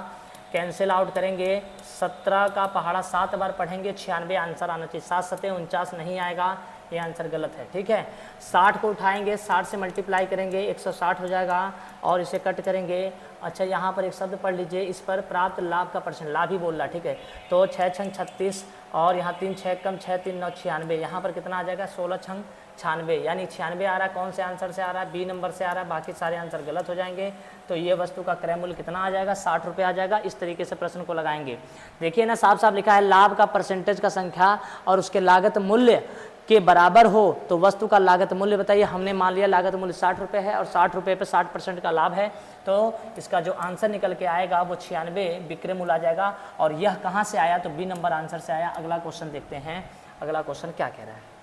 कैंसिल आउट करेंगे, 17 का पहाड़ा 7 बार पढ़ेंगे, 96 आंसर आना चाहिए। 7 सते 49 नहीं आएगा, ये आंसर गलत है, ठीक है। 60 को उठाएंगे, 60 से मल्टीप्लाई करेंगे, 160 हो जाएगा और इसे कट करेंगे। अच्छा, यहाँ पर एक शब्द पढ़ लीजिए, इस पर प्राप्त लाभ का परसेंट, लाभ ही बोल रहा, ठीक है। तो 6 छंग 36 और यहाँ 3 6 कम 6 3 9 96, यहाँ पर कितना आ जाएगा, 16 छंग 96, यानी 96 आ रहा है। कौन से आंसर से आ रहा है, बी नंबर से आ रहा है, बाकी सारे आंसर गलत हो जाएंगे। तो ये वस्तु का क्रय मूल्य कितना आ जाएगा, 60 रुपये आ जाएगा। इस तरीके से प्रश्न को लगाएंगे। देखिए ना, साफ साफ लिखा है लाभ का परसेंटेज का संख्या और उसके लागत मूल्य के बराबर हो तो वस्तु का लागत मूल्य बताइए। हमने मान लिया लागत मूल्य 60 रुपये है और 60 रुपये पे 60% का लाभ है, तो इसका जो आंसर निकल के आएगा वो 96 विक्रय मूल्य आ जाएगा। और यह कहाँ से आया, तो बी नंबर आंसर से आया। अगला क्वेश्चन देखते हैं, अगला क्वेश्चन क्या कह रहा है।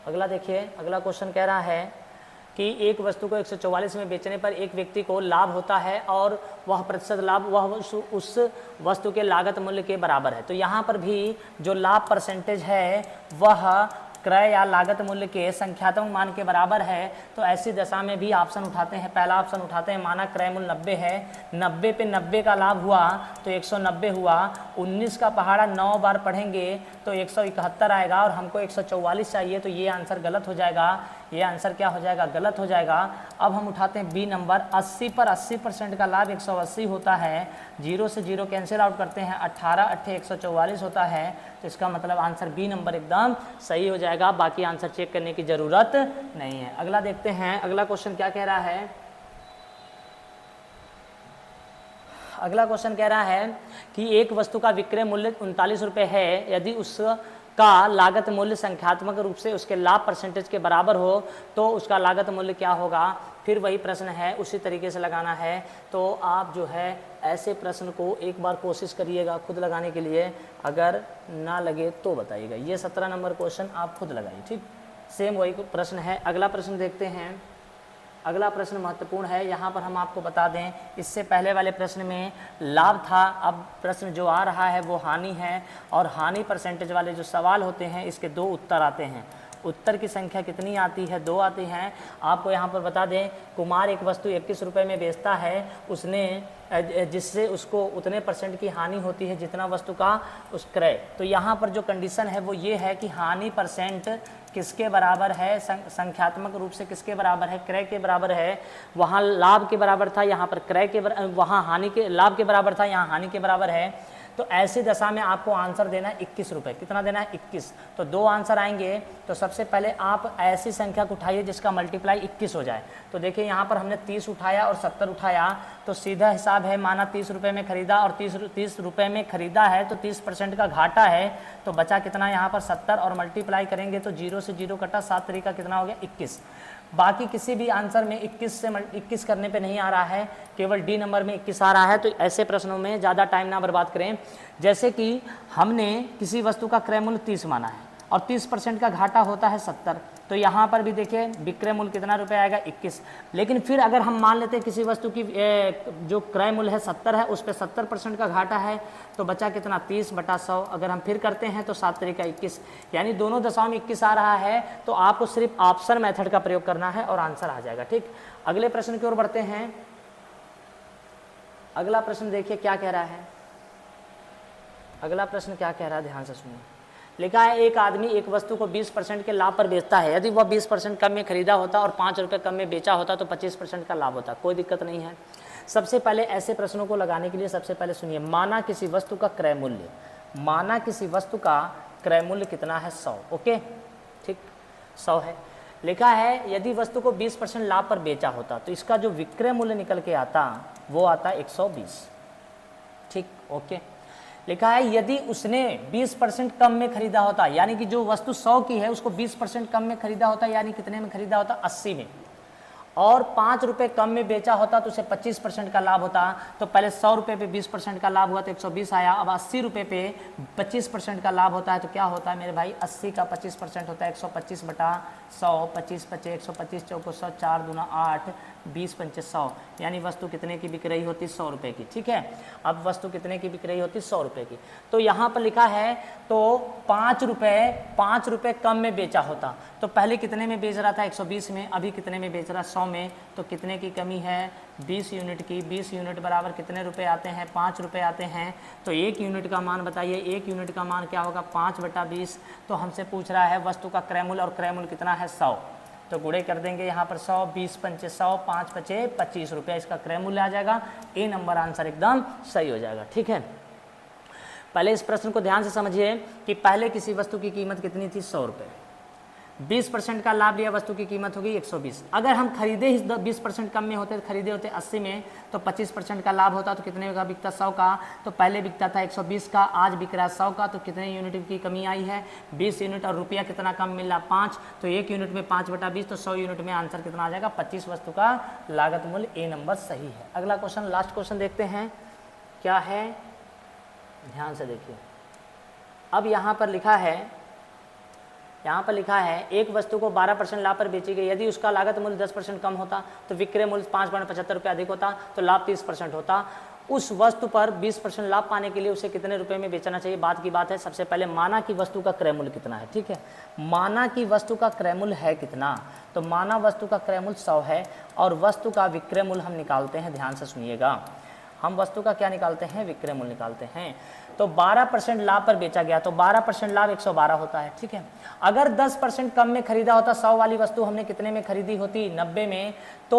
अगला देखिए, अगला क्वेश्चन कह रहा है कि एक वस्तु को 144 में बेचने पर एक व्यक्ति को लाभ होता है और वह प्रतिशत लाभ वह उस वस्तु के लागत मूल्य के बराबर है। तो यहाँ पर भी जो लाभ परसेंटेज है वह क्रय या लागत मूल्य के संख्यात्मक मान के बराबर है। तो ऐसी दशा में भी ऑप्शन उठाते हैं, पहला ऑप्शन उठाते हैं, माना क्रय मूल्य 90 है, 90 पे 90 का लाभ हुआ तो 190 हुआ। 19 का पहाड़ा 9 बार पढ़ेंगे तो 171 आएगा और हमको 144 चाहिए, तो ये आंसर गलत हो जाएगा। ये आंसर क्या हो जाएगा, गलत हो जाएगा। अब हम उठाते हैं बी नंबर, 80 पर 80% का लाभ 180 होता है, 0 से 0 कैंसिल आउट करते हैं, 18 8 144 होता है। तो इसका मतलब आंसर बी नंबर एकदम सही हो जाएगा, बाकी आंसर चेक करने की ज़रूरत नहीं है। अगला देखते हैं, अगला क्वेश्चन क्या कह रहा है। अगला क्वेश्चन कह रहा है कि एक वस्तु का विक्रय मूल्य 39 रुपये है, यदि उसका लागत मूल्य संख्यात्मक रूप से उसके लाभ परसेंटेज के बराबर हो तो उसका लागत मूल्य क्या होगा। फिर वही प्रश्न है, उसी तरीके से लगाना है। तो आप जो है ऐसे प्रश्न को एक बार कोशिश करिएगा खुद लगाने के लिए, अगर ना लगे तो बताइएगा। ये 17 नंबर क्वेश्चन आप खुद लगाइए, ठीक। सेम वही प्रश्न है। अगला प्रश्न देखते हैं। अगला प्रश्न महत्वपूर्ण है, यहाँ पर हम आपको बता दें, इससे पहले वाले प्रश्न में लाभ था, अब प्रश्न जो आ रहा है वो हानि है। और हानि परसेंटेज वाले जो सवाल होते हैं इसके 2 उत्तर आते हैं। उत्तर की संख्या कितनी आती है, 2 आती हैं। आपको यहाँ पर बता दें, कुमार एक वस्तु 21 रुपये में बेचता है, जिससे उसको उतने % की हानि होती है जितना वस्तु का उस क्रय। तो यहाँ पर जो कंडीशन है वो ये है कि हानि % किसके बराबर है, संख्यात्मक रूप से किसके बराबर है, क्रय के बराबर है। वहाँ लाभ के बराबर था, यहाँ पर क्रय के वहाँ हानि के लाभ के बराबर था, यहाँ हानि के बराबर है। तो ऐसी दशा में आपको आंसर देना है 21 रुपये। कितना देना है, 21। तो 2 आंसर आएंगे। तो सबसे पहले आप ऐसी संख्या को उठाइए जिसका मल्टीप्लाई 21 हो जाए। तो देखिए यहाँ पर हमने 30 उठाया और 70 उठाया, तो सीधा हिसाब है, माना 30 रुपये में खरीदा और 30 रुपये में खरीदा है तो 30% का घाटा है। तो बचा कितना यहाँ पर 70 और मल्टीप्लाई करेंगे तो 0 से 0 कटा, 7 तरीका कितना हो गया, 21। बाकी किसी भी आंसर में 21 करने पे नहीं आ रहा है, केवल डी नंबर में 21 आ रहा है। तो ऐसे प्रश्नों में ज़्यादा टाइम ना बर्बाद करें। जैसे कि हमने किसी वस्तु का क्रय मूल्य 30 माना है और 30% का घाटा होता है 70, तो यहाँ पर भी देखिए विक्रय मूल्य कितना रुपये आएगा, 21। लेकिन फिर अगर हम मान लेते हैं किसी वस्तु की जो क्रय मूल्य है 70 है, उस पर 70% का घाटा है, तो बचा कितना, 30/100। अगर हम फिर करते हैं तो 7 तरीका 21, यानी दोनों दशाओं में 21 आ रहा है। तो आपको सिर्फ ऑप्शन मेथड का प्रयोग करना है और आंसर आ जाएगा, ठीक। अगले प्रश्न की ओर बढ़ते हैं। अगला प्रश्न देखिए क्या कह रहा है। अगला प्रश्न क्या कह रहा है, ध्यान से सुनिए। लिखा है, एक आदमी एक वस्तु को 20% के लाभ पर बेचता है। यदि वह 20% कम में खरीदा होता और 5 रुपये कम में बेचा होता तो 25% का लाभ होता। कोई दिक्कत नहीं है। सबसे पहले ऐसे प्रश्नों को लगाने के लिए सबसे पहले सुनिए, माना किसी वस्तु का क्रय मूल्य, माना किसी वस्तु का क्रय मूल्य कितना है, 100। ओके, ठीक, 100 है। लिखा है, यदि वस्तु को 20% लाभ पर बेचा होता तो इसका जो विक्रय मूल्य निकल के आता वो आता 120, ठीक। ओके, लिखा है यदि उसने 20% कम में खरीदा होता, यानी कि जो वस्तु 100 की है उसको 20% कम में खरीदा होता, यानी कितने में खरीदा होता, 80 में, और 5 रुपये कम में बेचा होता तो उसे 25% का लाभ होता। तो पहले 100 रुपये पे 20% का लाभ हुआ तो 120 आया, अब 80 रुपये पे 25% का लाभ होता है तो क्या होता है मेरे भाई, 80 का 25% होता है 125 बटा 100, 25 पचे 125 चौको 100, 4 दूना 8, 20 पंचे 100, यानी वस्तु कितने की बिक रही होती, 100 रुपये की। ठीक है, अब वस्तु कितने की बिक रही होती, 100 रुपये की। तो यहाँ पर लिखा है तो 5 रुपये कम में बेचा होता, तो पहले कितने में बेच रहा था, 120 में, अभी कितने में बेच रहा, 100 में, तो कितने की कमी है, 20 यूनिट की। 20 यूनिट बराबर कितने रुपए आते हैं, 5 रुपये आते हैं। तो 1 यूनिट का मान बताइए, 1 यूनिट का मान क्या होगा, 5 बटा 20। तो हमसे पूछ रहा है वस्तु का क्रय मूल्य, और क्रय मूल्य कितना है, 100, तो गुणे कर देंगे यहाँ पर 100, 20 पंचे 100, 5 पचे 25 रुपये इसका क्रय मूल्य आ जाएगा। ए नंबर आंसर एकदम सही हो जाएगा। ठीक है, पहले इस प्रश्न को ध्यान से समझिए कि पहले किसी वस्तु की कीमत कितनी थी, 100 रुपये, 20% का लाभ लिया, वस्तु की कीमत होगी 120। अगर हम खरीदे ही 20% कम में होते, खरीदे होते 80 में, तो 25% का लाभ होता तो कितने का बिकता, 100 का। तो पहले बिकता था 120 का, आज बिक रहा है 100 का, तो कितने यूनिट की कमी आई है, 20 यूनिट, और रुपया कितना कम मिल रहा, 5। तो 1 यूनिट में 5 बटा 20, तो 100 यूनिट में आंसर कितना आ जाएगा, 25। वस्तु का लागत मूल्य ए नंबर सही है। अगला क्वेश्चन, लास्ट क्वेश्चन देखते हैं क्या है, ध्यान से देखिए। अब यहाँ पर लिखा है एक वस्तु को 12% लाभ पर बेची गई, यदि उसका लागत मूल्य 10% कम होता तो विक्रय मूल्य 5.75 रुपये अधिक होता, तो लाभ 30% होता। उस वस्तु पर 20% लाभ पाने के लिए उसे कितने रुपए में बेचना चाहिए। बात की बात है, सबसे पहले माना कि वस्तु का क्रय मूल्य कितना है। ठीक है, माना कि वस्तु का क्रय मूल्य है कितना, तो माना वस्तु का क्रय मूल्य 100 है, और वस्तु का विक्रय मूल्य हम निकालते हैं, ध्यान से सुनिएगा, हम वस्तु का क्या निकालते हैं, विक्रय मूल्य निकालते हैं। तो 12% लाभ पर बेचा गया, तो 12% लाभ 112 होता है। ठीक है, अगर 10% कम में खरीदा होता, 100 वाली वस्तु हमने कितने में खरीदी होती, 90 में, तो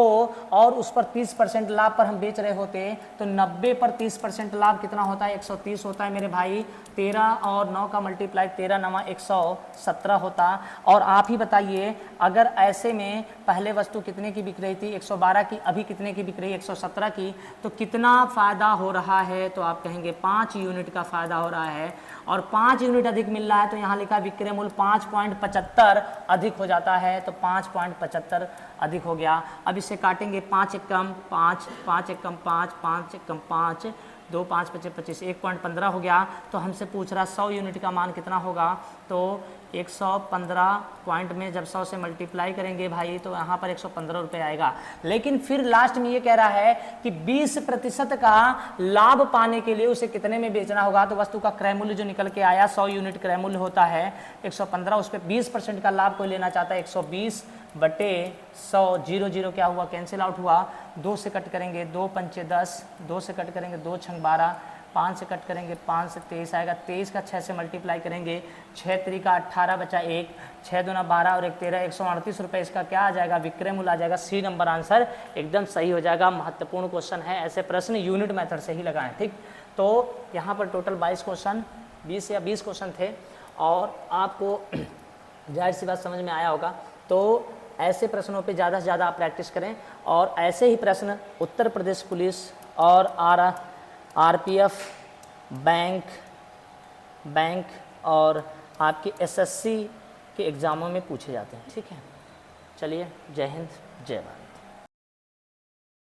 और उस पर 30% लाभ पर हम बेच रहे होते, तो 90 पर 30% लाभ कितना होता है, 130 होता है मेरे भाई। 13 और 9 का मल्टीप्लाई, 13 9 117 होता। और आप ही बताइए, अगर ऐसे में पहले वस्तु कितने की बिक रही थी, 112 की, अभी कितने की बिक रही है, 117 की, तो कितना फ़ायदा हो रहा है, तो आप कहेंगे 5 यूनिट का फ़ायदा हो रहा है, और 5 यूनिट अधिक मिल रहा है, तो यहाँ लिखा विक्रय मूल्य 5.75 अधिक हो जाता है, तो 5.75 अधिक हो गया। अब इसे काटेंगे, 5 एकम 5, 5 एकम 5, 5 एकम 5, 2 5 25 25, 1.15 हो गया। तो हमसे पूछ रहा 100 यूनिट का मान कितना होगा, तो 115 पॉइंट में जब 100 से मल्टीप्लाई करेंगे भाई, तो यहाँ पर 115 रुपये आएगा। लेकिन फिर लास्ट में ये कह रहा है कि 20% का लाभ पाने के लिए उसे कितने में बेचना होगा, तो वस्तु का क्रय मूल्य जो निकल के आया, 100 यूनिट क्रय मूल्य होता है 115, उस पर 20% का लाभ कोई लेना चाहता है, 120 बटे 100, 0 0 क्या हुआ, कैंसिल आउट हुआ, 2 से कट करेंगे 2 पंचे 10, 2 से कट करेंगे 2 छंग 12, 5 से कट करेंगे 5 से 23 आएगा, 23 का 6 से मल्टीप्लाई करेंगे, 6 तरीका 18 बचा 1, 6 दूना 12 और 1 13, 138 रुपये इसका क्या आ जाएगा, विक्रय मूल्य आ जाएगा। सी नंबर आंसर एकदम सही हो जाएगा। महत्वपूर्ण क्वेश्चन है, ऐसे प्रश्न यूनिट मेथड से ही लगाएं। ठीक, तो यहाँ पर टोटल 22 क्वेश्चन, 20 या 20 क्वेश्चन थे, और आपको जाहिर सी बात समझ में आया होगा। तो ऐसे प्रश्नों पे ज़्यादा से ज़्यादा आप प्रैक्टिस करें, और ऐसे ही प्रश्न उत्तर प्रदेश पुलिस और आरपीएफ, बैंक और आपके एसएससी के एग्ज़ामों में पूछे जाते हैं। ठीक है, चलिए, जय हिंद, जय भारत।